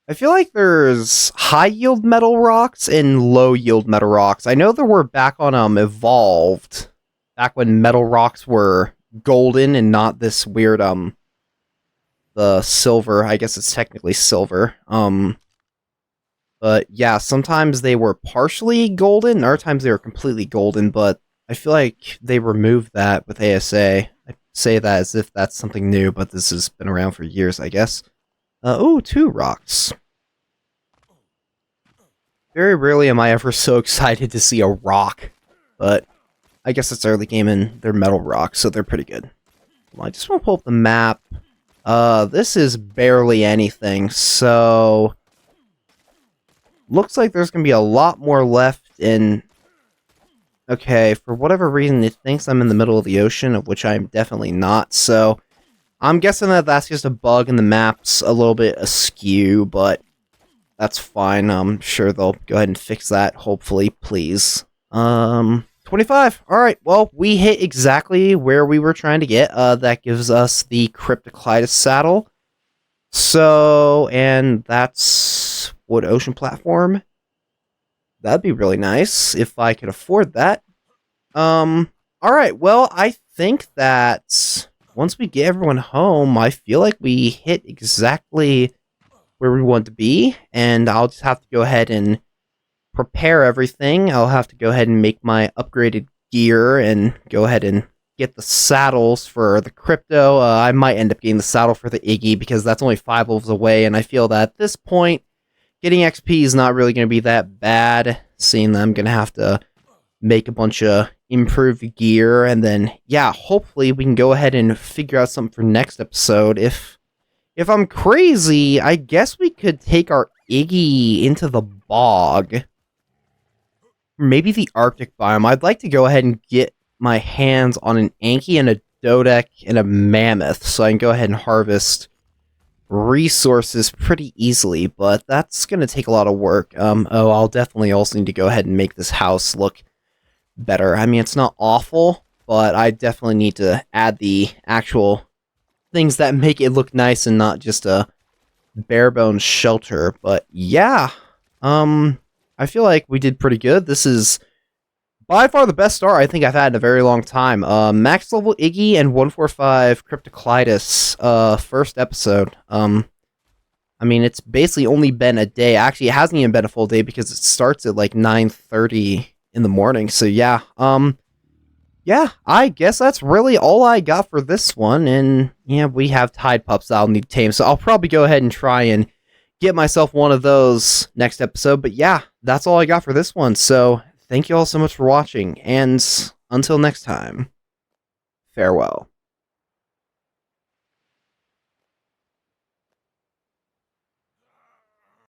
I feel like there's high yield metal rocks and low yield metal rocks. I know there were back on Evolved, back when metal rocks were golden and not this weird the silver. I guess it's technically silver. But yeah, sometimes they were partially golden, other times they were completely golden, but I feel like they removed that with ASA. I say that as if that's something new, but this has been around for years, I guess. Oh, 2 rocks. Very rarely am I ever so excited to see a rock, but I guess it's early game and they're metal rocks, so they're pretty good. Well, I just want to pull up the map. This is barely anything, so looks like there's going to be a lot more left in... Okay, for whatever reason, it thinks I'm in the middle of the ocean, of which I'm definitely not, so I'm guessing that that's just a bug and the map's a little bit askew, but that's fine. I'm sure they'll go ahead and fix that, hopefully, please. 25. Alright, well, we hit exactly where we were trying to get. That gives us the Cryptocleidos saddle. So, and that's wood ocean platform. That'd be really nice if I could afford that. Alright, well, I think that once we get everyone home, I feel like we hit exactly where we want to be, and I'll just have to go ahead and prepare everything. I'll have to go ahead and make my upgraded gear and go ahead and get the saddles for the crypto. I might end up getting the saddle for the Iggy because that's only 5 levels away, and I feel that at this point, getting XP is not really going to be that bad, seeing that I'm going to have to make a bunch of improved gear, and then, yeah, hopefully we can go ahead and figure out something for next episode. If I'm crazy, I guess we could take our Iggy into the bog. Maybe the Arctic biome. I'd like to go ahead and get my hands on an Anki and a Dodec and a Mammoth, so I can go ahead and harvest resources pretty easily, but that's going to take a lot of work. I'll definitely also need to go ahead and make this house look better. I mean, it's not awful, but I definitely need to add the actual things that make it look nice and not just a bare bones shelter. But yeah, I feel like we did pretty good. This is by far the best start I think I've had in a very long time. Max level Iggy and 145 Cryptocleidos, first episode. I mean, it's basically only been a day. Actually, it hasn't even been a full day because it starts at like 9:30 in the morning. So yeah, yeah, I guess that's really all I got for this one. And yeah, we have Tide Pups that I'll need to tame, so I'll probably go ahead and try and get myself one of those next episode. But yeah, that's all I got for this one. So thank you all so much for watching, and until next time, farewell.